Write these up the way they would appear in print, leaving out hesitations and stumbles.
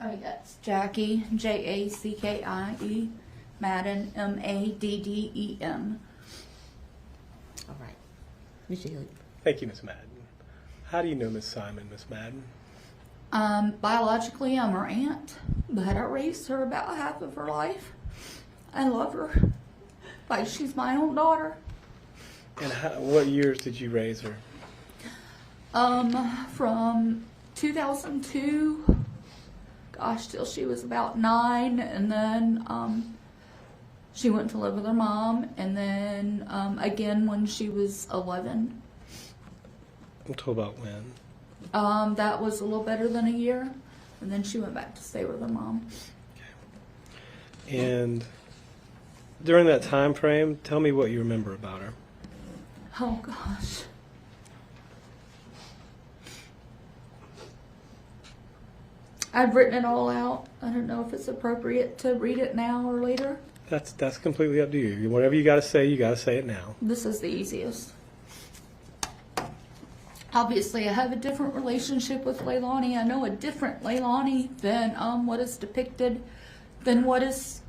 Oh, that's Jackie, Jackie, Madden, Maddem. All right. Ms. Healy. Thank you, Miss Madden. How do you know Miss Simon, Miss Madden? Biologically, I'm her aunt, but I raised her about half of her life. I love her like she's my own daughter. And what years did you raise her? From 2002, gosh, till she was about 9, and then she went to live with her mom, and then again when she was 11. Until about when? That was a little better than a year, and then she went back to stay with her mom. Okay. And during that time frame, tell me what you remember about her. Oh gosh. I've written it all out. I don't know if it's appropriate to read it now or later. That's completely up to you. Whatever you got to say it now. This is the easiest. Obviously, I have a different relationship with Leilani. I know a different Leilani than what is depicted, than what is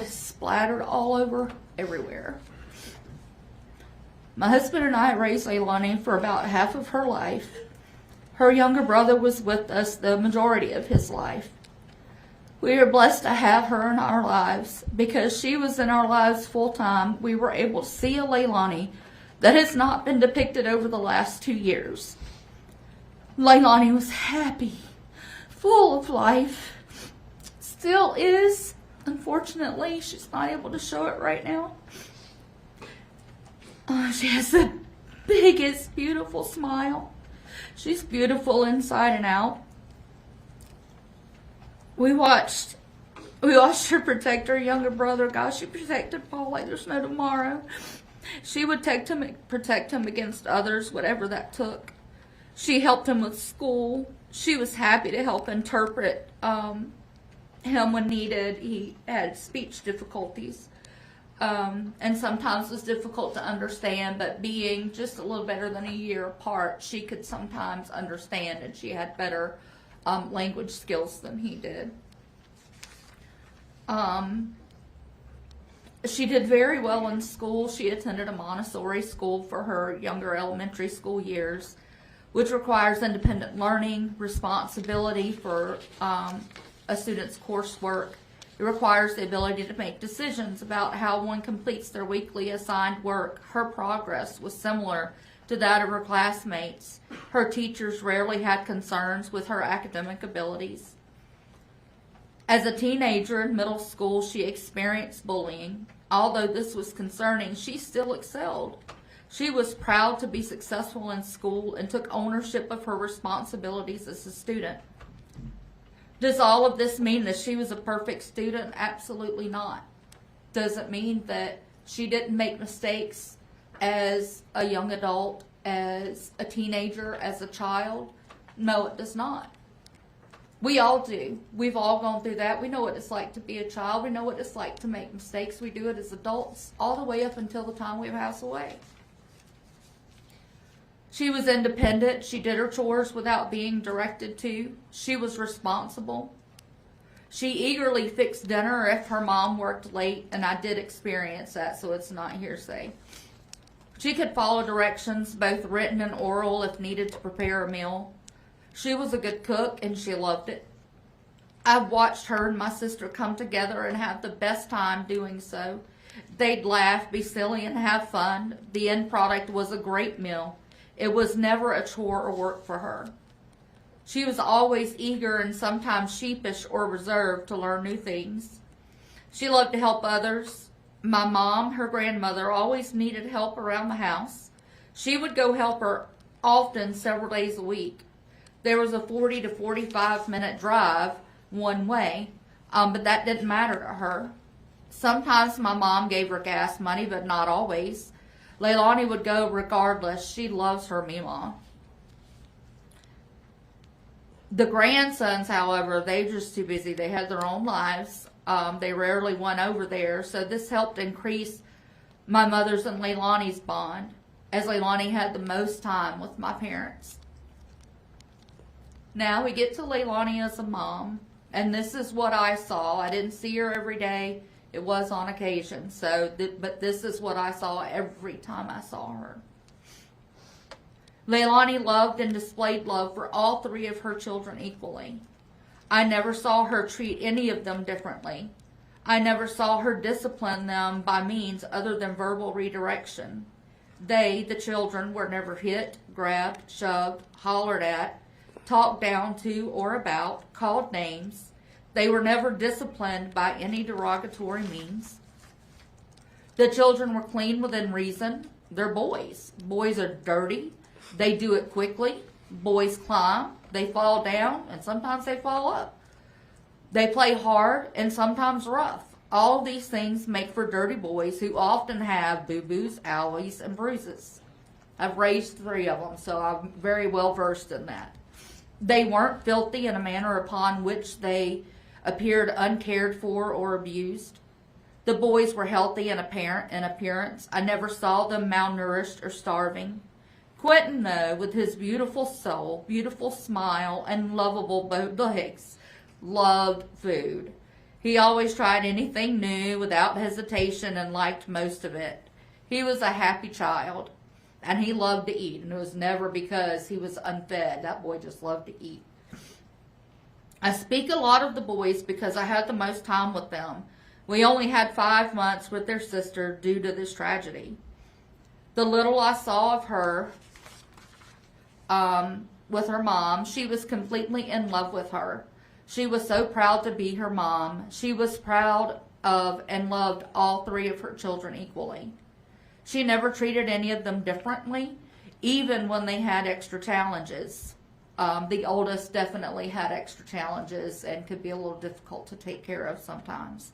splattered all over everywhere. My husband and I raised Leilani for about half of her life. Her younger brother was with us the majority of his life. We are blessed to have her in our lives. Because she was in our lives full time, we were able to see a Leilani that has not been depicted over the last 2 years. Leilani was happy, full of life, still is. Unfortunately, she's not able to show it right now. She has the biggest, beautiful smile. She's beautiful inside and out. We watched her protect her younger brother. Gosh, she protected Paul like there's no tomorrow. She would protect him against others, whatever that took. She helped him with school. She was happy to help interpret him when needed. He had speech difficulties. And sometimes was difficult to understand, but being just a little better than a year apart, she could sometimes understand, and she had better language skills than he did. She did very well in school. She attended a Montessori school for her younger elementary school years, which requires independent learning, responsibility for a student's coursework. It requires the ability to make decisions about how one completes their weekly assigned work. Her progress was similar to that of her classmates. Her teachers rarely had concerns with her academic abilities. As a teenager in middle school, she experienced bullying. Although this was concerning, she still excelled. She was proud to be successful in school and took ownership of her responsibilities as a student. Does all of this mean that she was a perfect student? Absolutely not. Does it mean that she didn't make mistakes as a young adult, as a teenager, as a child? No, it does not. We all do. We've all gone through that. We know what it's like to be a child. We know what it's like to make mistakes. We do it as adults all the way up until the time we pass away. She was independent. She did her chores without being directed to. She was responsible. She eagerly fixed dinner if her mom worked late, and I did experience that, so it's not hearsay. She could follow directions, both written and oral, if needed to prepare a meal. She was a good cook, and she loved it. I've watched her and my sister come together and have the best time doing so. They'd laugh, be silly, and have fun. The end product was a great meal. It was never a chore or work for her. She was always eager and sometimes sheepish or reserved to learn new things. She loved to help others. My mom, her grandmother, always needed help around the house. She would go help her often, several days a week. There was a 40 to 45 minute drive one way, but that didn't matter to her. Sometimes my mom gave her gas money, but not always. Leilani would go regardless. She loves her Mima. The grandsons, however, they're just too busy. They had their own lives. They rarely went over there, so this helped increase my mother's and Leilani's bond, as Leilani had the most time with my parents. Now we get to Leilani as a mom, and this is what I saw. I didn't see her every day. It was on occasion. But this is what I saw every time I saw her. Leilani loved and displayed love for all three of her children equally. I never saw her treat any of them differently. I never saw her discipline them by means other than verbal redirection. They, the children, were never hit, grabbed, shoved, hollered at, talked down to or about, called names. They were never disciplined by any derogatory means. The children were clean within reason. They're boys. Boys are dirty. They do it quickly. Boys climb. They fall down, and sometimes they fall up. They play hard and sometimes rough. All these things make for dirty boys who often have boo-boos, owies, and bruises. I've raised 3 of them, so I'm very well versed in that. They weren't filthy in a manner upon which they appeared uncared for or abused. The boys were healthy in appearance. I never saw them malnourished or starving. Quinton, though, with his beautiful soul, beautiful smile, and lovable legs, loved food. He always tried anything new without hesitation and liked most of it. He was a happy child, and he loved to eat, and it was never because he was unfed. That boy just loved to eat. I speak a lot of the boys because I had the most time with them. We only had 5 months with their sister due to this tragedy. The little I saw of her with her mom, she was completely in love with her. She was so proud to be her mom. She was proud of and loved all 3 of her children equally. She never treated any of them differently, even when they had extra challenges. The oldest definitely had extra challenges and could be a little difficult to take care of sometimes.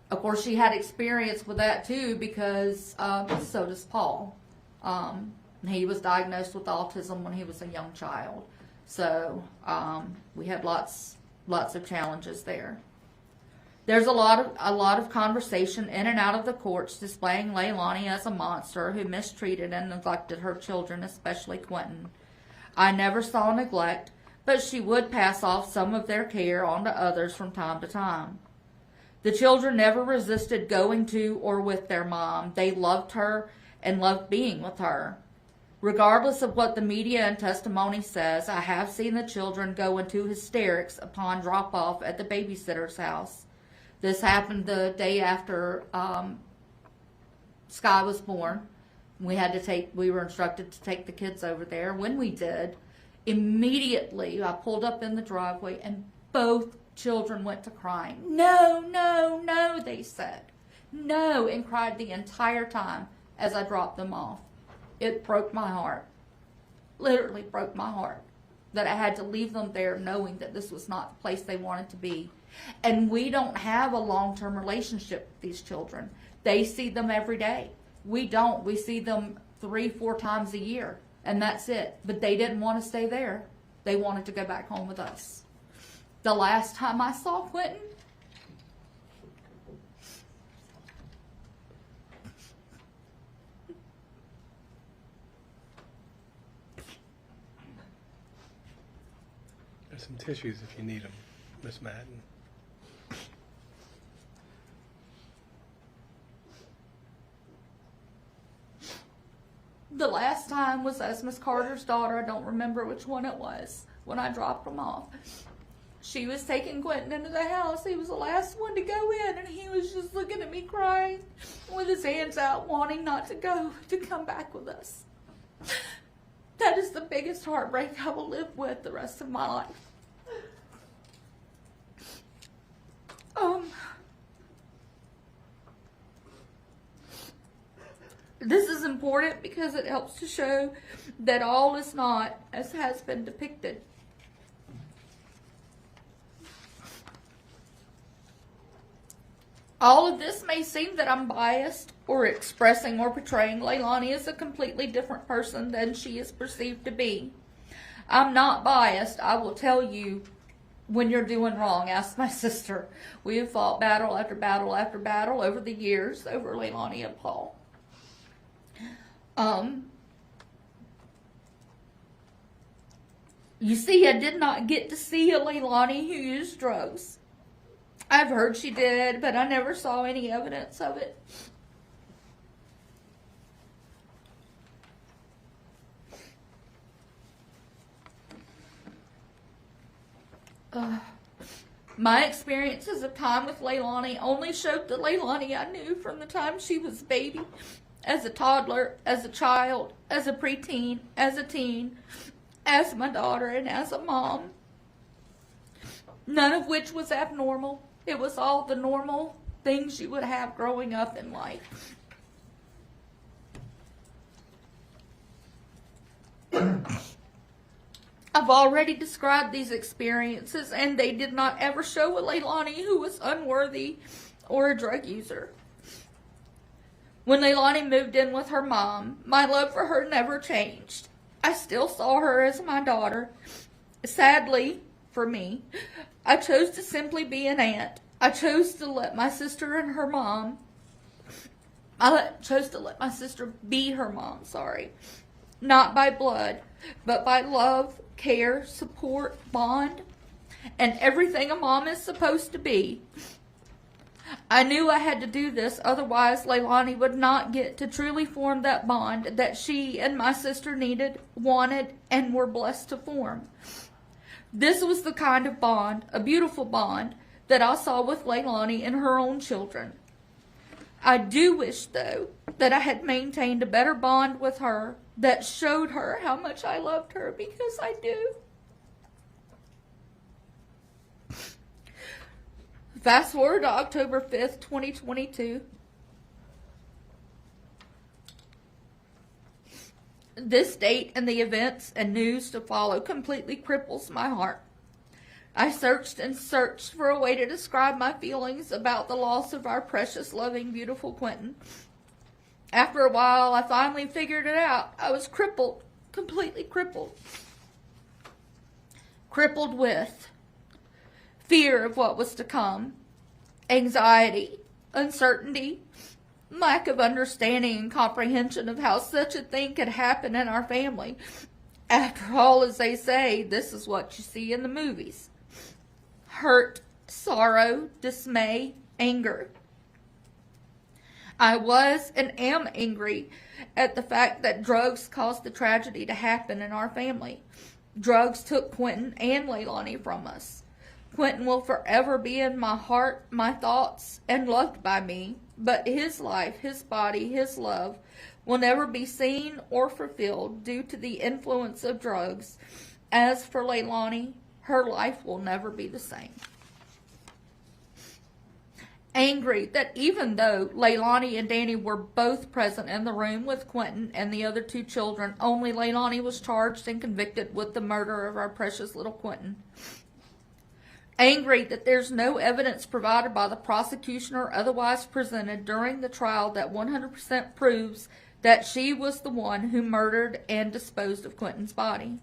Of course, she had experience with that too because so does Paul. He was diagnosed with autism when he was a young child. So we had lots of challenges there. There's a lot of conversation in and out of the courts displaying Leilani as a monster who mistreated and neglected her children, especially Quinton. I never saw neglect, but she would pass off some of their care on to others from time to time. The children never resisted going to or with their mom. They loved her and loved being with her. Regardless of what the media and testimony says, I have seen the children go into hysterics upon drop-off at the babysitter's house. This happened the day after Sky was born. We were instructed to take the kids over there. When we did, immediately I pulled up in the driveway and both children went to crying. No, no, no, they said. No, and cried the entire time as I dropped them off. It broke my heart. Literally broke my heart that I had to leave them there knowing that this was not the place they wanted to be. And we don't have a long-term relationship with these children. They see them every day. We don't. We see them 3-4 times a year, and that's it. But they didn't want to stay there. They wanted to go back home with us. The last time I saw Quinton, There's some tissues if you need them, Miss Madden. the last time was as Miss Carter's daughter. I don't remember which one it was when I dropped them off. She was taking Quinton into the house. He was the last one to go in, and he was just looking at me crying with his hands out, wanting not to go, to come back with us. That is the biggest heartbreak I will live with the rest of my life. This is important because it helps to show that all is not as has been depicted. All of this may seem that I'm biased or expressing or portraying Leilani as a completely different person than she is perceived to be. I'm not biased. I will tell you when you're doing wrong. Ask my sister. We have fought battle after battle after battle over the years over Leilani and Paul. You see, I did not get to see a Leilani who used drugs. I've heard she did, but I never saw any evidence of it. My experiences of time with Leilani only showed the Leilani I knew from the time she was a baby, as a toddler, as a child, as a preteen, as a teen, as my daughter, and as a mom. None of which was abnormal. It was all the normal things you would have growing up in life. I've already described these experiences, and they did not ever show a Leilani who was unworthy or a drug user. When Leilani moved in with her mom, my love for her never changed. I still saw her as my daughter. Sadly, for me, I chose to simply be an aunt. I chose to let my sister and her mom, chose to let my sister be her mom, not by blood, but by love, care, support, bond, and everything a mom is supposed to be. I knew I had to do this, otherwise Leilani would not get to truly form that bond that she and my sister needed, wanted, and were blessed to form. This was the kind of bond, a beautiful bond, that I saw with Leilani and her own children. I do wish, though, that I had maintained a better bond with her that showed her how much I loved her, because I do. Fast forward to October 5th, 2022. This date and the events and news to follow completely cripples my heart. I searched and searched for a way to describe my feelings about the loss of our precious, loving, beautiful Quinton. After a while, I finally figured it out. I was crippled, completely crippled. Crippled with fear of what was to come, anxiety, uncertainty, lack of understanding and comprehension of how such a thing could happen in our family. After all, as they say, this is what you see in the movies. Hurt, sorrow, dismay, anger. I was and am angry at the fact that drugs caused the tragedy to happen in our family. Drugs took Quinton and Leilani from us. Quinton will forever be in my heart, my thoughts, and loved by me, but his life, his body, his love will never be seen or fulfilled due to the influence of drugs. As for Leilani, her life will never be the same. Angry that even though Leilani and Danny were both present in the room with Quinton and the other two children, only Leilani was charged and convicted with the murder of our precious little Quinton. Angry that there's no evidence provided by the prosecution or otherwise presented during the trial that 100% proves that she was the one who murdered and disposed of Quinton's body.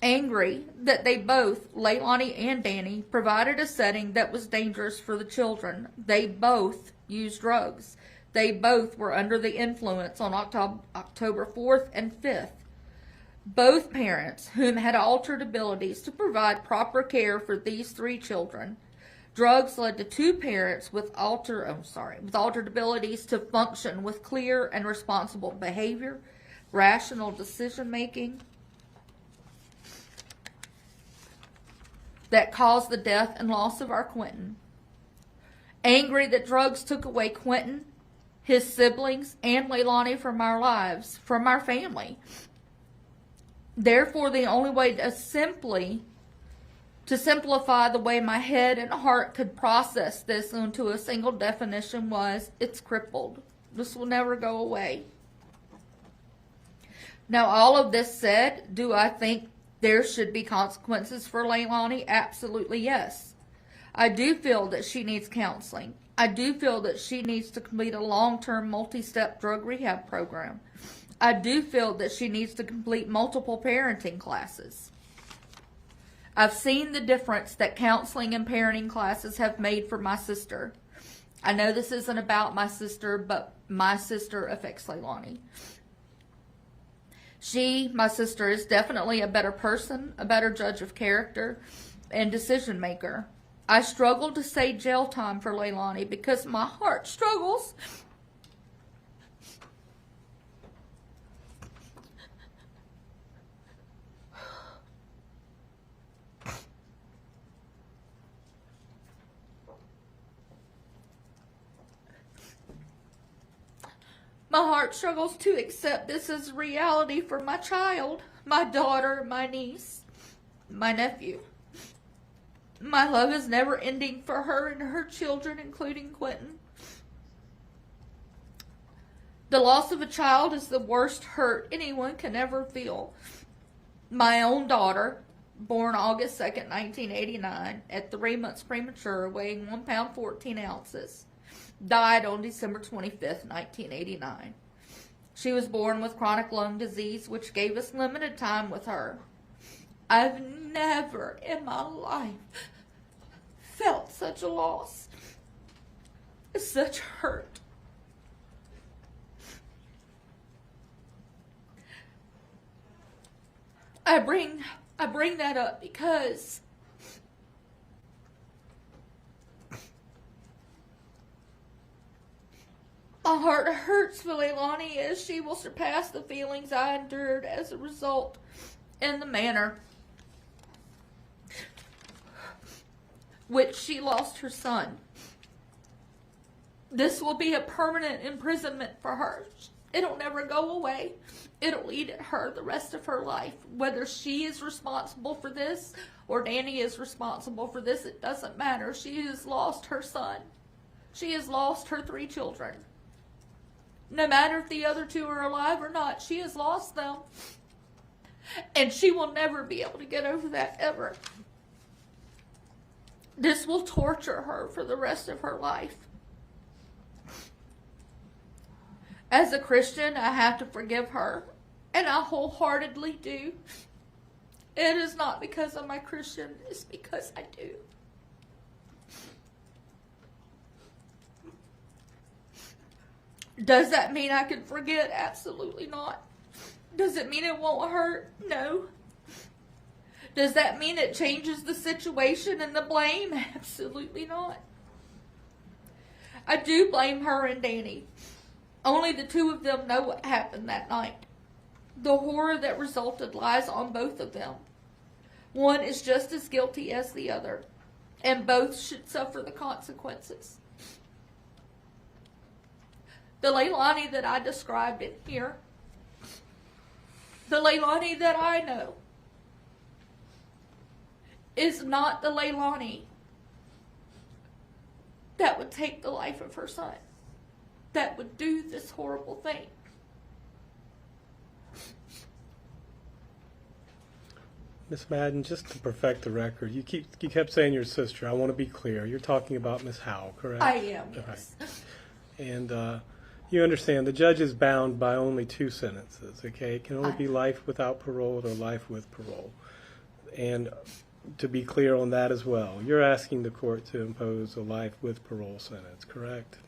Angry that they both, Leilani and Danny, provided a setting that was dangerous for the children. They both used drugs. They both were under the influence on October 4th and 5th. Both parents, whom had altered abilities to provide proper care for these three children. Drugs led to two parents with altered abilities to function with clear and responsible behavior, rational decision-making, that caused the death and loss of our Quinton. Angry that drugs took away Quinton, his siblings, and Leilani from our lives, from our family. Therefore, the only way to simplify the way my head and heart could process this into a single definition was, it's crippled. This will never go away. Now, all of this said, do I think there should be consequences for Leilani? Absolutely yes. I do feel that she needs counseling. I do feel that she needs to complete a long-term multi-step drug rehab program. I do feel that she needs to complete multiple parenting classes. I've seen the difference that counseling and parenting classes have made for my sister. I know this isn't about my sister, but my sister affects Leilani. She, my sister, is definitely a better person, a better judge of character, and decision maker. I struggle to say jail time for Leilani because my heart struggles. My heart struggles to accept this as reality for my child, my daughter, my niece, my nephew. My love is never ending for her and her children, including Quinton. The loss of a child is the worst hurt anyone can ever feel. My own daughter, born August 2nd, 1989, at 3 months premature, weighing 1 pound 14 ounces, died on December 25th, 1989. She was born with chronic lung disease, which gave us limited time with her. I've never in my life felt such a loss, such hurt. I bring that up because my heart hurts for Leilani as she will surpass the feelings I endured as a result in the manner which she lost her son. This will be a permanent imprisonment for her. It'll never go away. It'll eat at her the rest of her life. Whether she is responsible for this or Danny is responsible for this, it doesn't matter. She has lost her son. She has lost her 3 children. No matter if the other 2 are alive or not, she has lost them. And she will never be able to get over that ever. This will torture her for the rest of her life. As a Christian, I have to forgive her, and I wholeheartedly do. It is not because of my Christian, it's because I do. Does that mean I can forget? Absolutely not. Does it mean it won't hurt? No. Does that mean it changes the situation and the blame? Absolutely not. I do blame her and Danny. Only the 2 of them know what happened that night. The horror that resulted lies on both of them. One is just as guilty as the other, and both should suffer the consequences. The Leilani that I described in here, the Leilani that I know, is not the Leilani that would take the life of her son, that would do this horrible thing. Miss Madden, just to perfect the record, you kept saying your sister. I want to be clear. You're talking about Miss Howell, correct? I am, yes. Right. And you understand the judge is bound by only 2 sentences, okay? It can only be life without parole or life with parole. And to be clear on that as well, you're asking the court to impose a life with parole sentence, correct?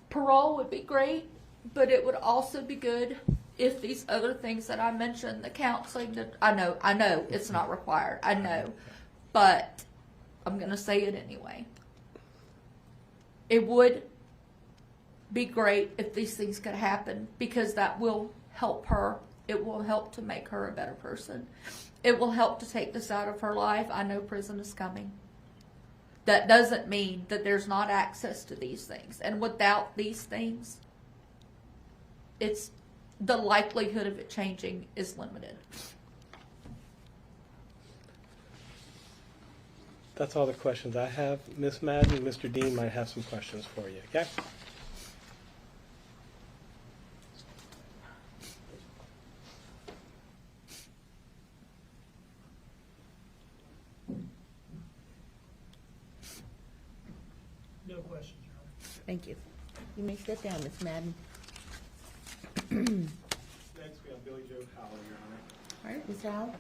Parole would be great, but it would also be good if these other things that I mentioned, the counseling, that I know it's not required, I know, but I'm going to say it anyway. It would be great if these things could happen, because that will help her. It will help to make her a better person. It will help to take this out of her life. I know prison is coming. That doesn't mean that there's not access to these things. And without these things, the likelihood of it changing is limited. That's all the questions I have. Miss Madden, Mr. Dean might have some questions for you, okay? No questions, Your Honor. Thank you. You may sit down, Miss Madden. Next, we have Billy Joe Howell, Your Honor. All right, Ms. Howell.